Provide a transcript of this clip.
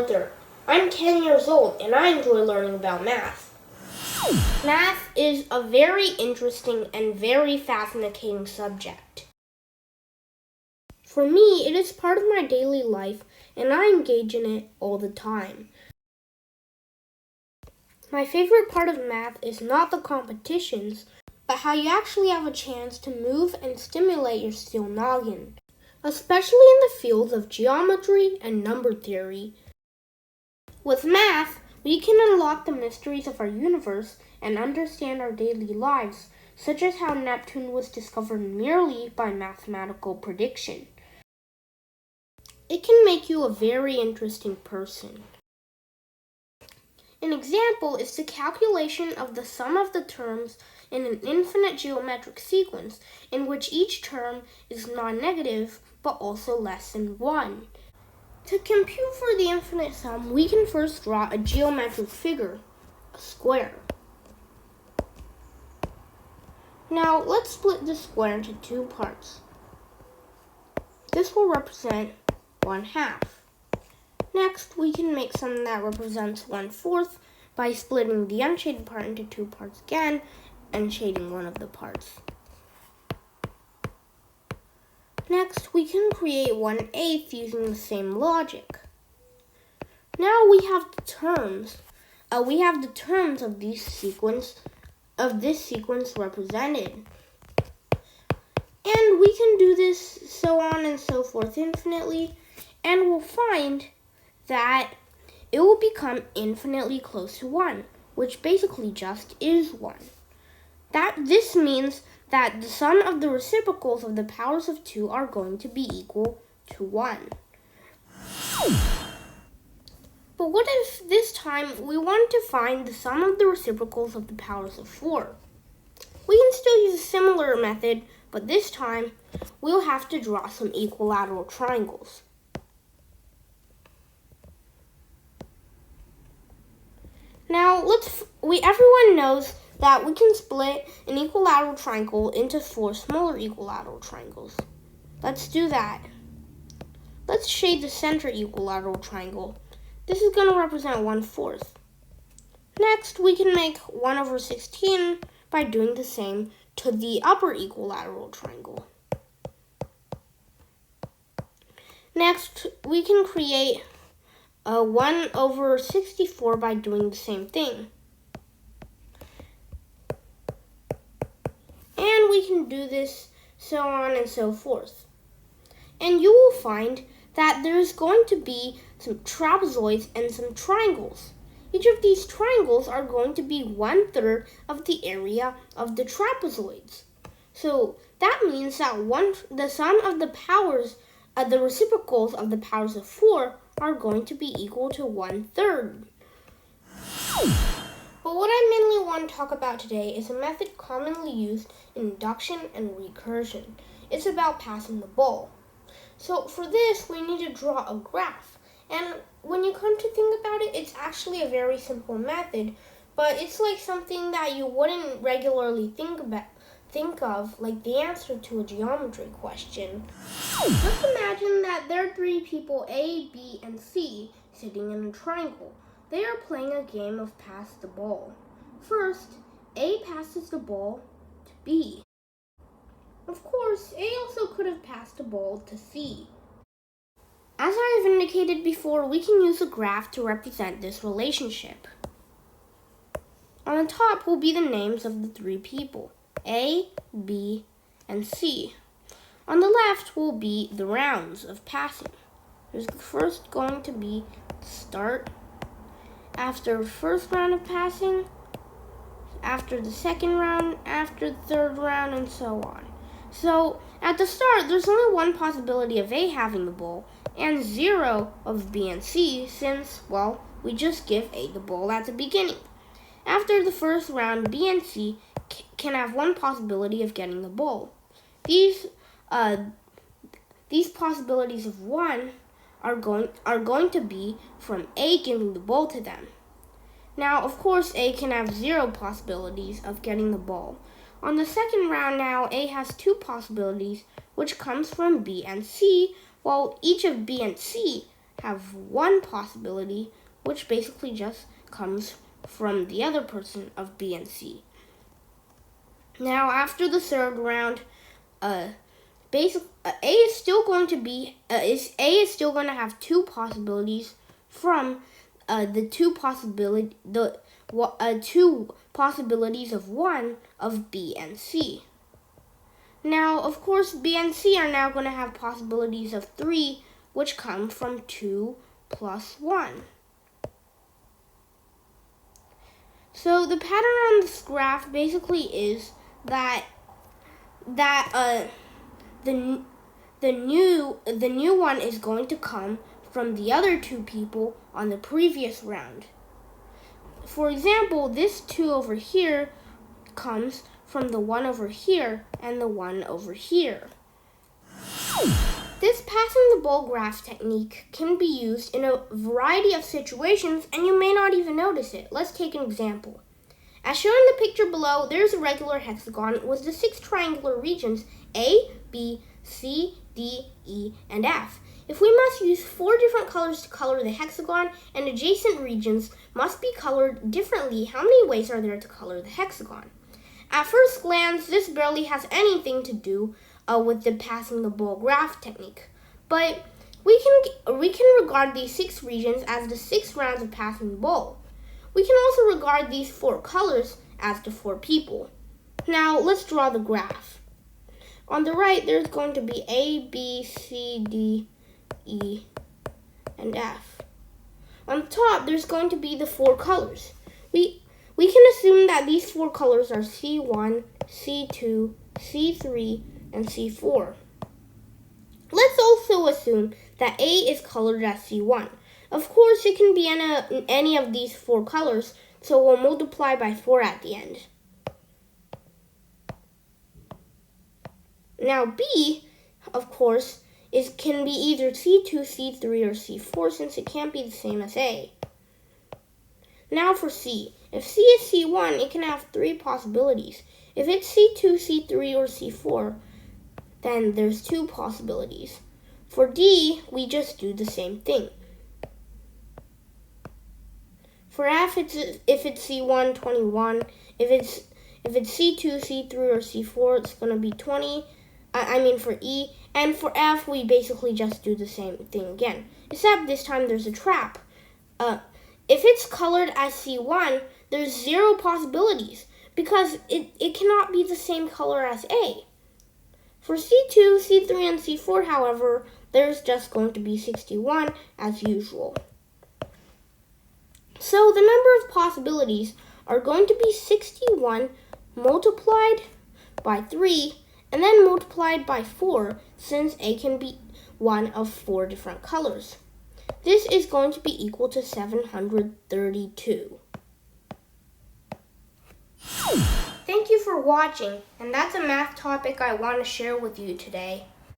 Arthur. I'm 10 years old and I enjoy learning about math. Math is a very interesting and very fascinating subject. For me, it is part of my daily life and I engage in it all the time. My favorite part of math is not the competitions, but how you actually have a chance to move and stimulate your steel noggin, especially in the fields of geometry and number theory. With math, we can unlock the mysteries of our universe and understand our daily lives, such as how Neptune was discovered merely by mathematical prediction. It can make you a very interesting person. An example is the calculation of the sum of the terms in an infinite geometric sequence in which each term is non-negative but also less than 1. To compute for the infinite sum, we can first draw a geometric figure, a square. Now, let's split the square into two parts. This will represent 1/2. Next, we can make something that represents 1/4 by splitting the unshaded part into two parts again and shading one of the parts. Next, we can create 1/8 using the same logic. Now we have the terms. Of this sequence represented. And we can do this so on and so forth infinitely, and we'll find that it will become infinitely close to 1, which basically just is 1. This means that the sum of the reciprocals of the powers of 2 are going to be equal to 1. But what if this time we want to find the sum of the reciprocals of the powers of 4? We can still use a similar method, but this time we'll have to draw some equilateral triangles. Now, everyone knows that we can split an equilateral triangle into 4 smaller equilateral triangles. Let's do that. Let's shade the center equilateral triangle. This is going to represent 1/4. Next, we can make 1/16 by doing the same to the upper equilateral triangle. Next, we can create 1/64 by doing the same thing. And we can do this so on and so forth. And you will find that there is going to be some trapezoids and some triangles. Each of these triangles are going to be 1/3 of the area of the trapezoids. So that means that the sum of the powers of the reciprocals of the powers of 4 are going to be equal to 1/3. But what I mainly want to talk about today is a method commonly used in induction and recursion. It's about passing the ball. So for this, we need to draw a graph. And when you come to think about it, it's actually a very simple method, but it's like something that you wouldn't regularly think of, like the answer to a geometry question. Just imagine that there are 3 people, A, B, and C, sitting in a triangle. They are playing a game of pass the ball. First, A passes the ball to B. Of course, A also could have passed the ball to C. As I have indicated before, we can use a graph to represent this relationship. On the top will be the names of the 3 people, A, B, and C. On the left will be the rounds of passing. There's first going to be start, after first round of passing, after the second round, after the third round, and so on. So at the start, there's only one possibility of A having the ball, and 0 of B and C since, well, we just give A the ball at the beginning. After the first round, B and C can have one possibility of getting the ball. These possibilities of 1 are going to be from A giving the ball to them. Now, of course, A can have 0 possibilities of getting the ball. On the second round now, A has 2 possibilities, which comes from B and C, while each of B and C have one possibility, which basically just comes from the other person of B and C. Now, after the third round, A is still going to have two possibilities from the two possibilities of one of B and C. Now, of course, B and C are now going to have possibilities of 3, which come from 2 plus 1. So the pattern on this graph basically is that the new one is going to come from the other two people on the previous round. For example, this 2 over here comes from the 1 over here and the 1 over here. This passing the ball graph technique can be used in a variety of situations, and you may not even notice it. Let's take an example. As shown in the picture below, there is a regular hexagon with the 6 triangular regions A, B, C, D, E, and F. If we must use 4 different colors to color the hexagon and adjacent regions must be colored differently, how many ways are there to color the hexagon? At first glance, this barely has anything to do with the passing the ball graph technique, but we can regard these 6 regions as the 6 rounds of passing the ball. We can also regard these 4 colors as the 4 people. Now let's draw the graph. On the right, there's going to be A, B, C, D, E, and F. On the top, there's going to be the 4 colors. We can assume that these 4 colors are C1, C2, C3, and C4. Let's also assume that A is colored as C1. Of course, it can be any of these 4 colors, so we'll multiply by 4 at the end. Now B, of course, can be either C2, C3, or C4 since it can't be the same as A. Now for C. If C is C1, it can have 3 possibilities. If it's C2, C3, or C4, then there's 2 possibilities. For D, we just do the same thing. For F, if it's C1, 21. If it's C2, C3, or C4, it's going to be 20. For E. And for F, we basically just do the same thing again. Except this time there's a trap. If it's colored as C1, there's 0 possibilities because it cannot be the same color as A. For C2, C3, and C4, however, there's just going to be 61 as usual. So the number of possibilities are going to be 61 multiplied by 3 and then multiplied by 4 since A can be one of 4 different colors. This is going to be equal to 732. Thank you for watching, and that's a math topic I want to share with you today.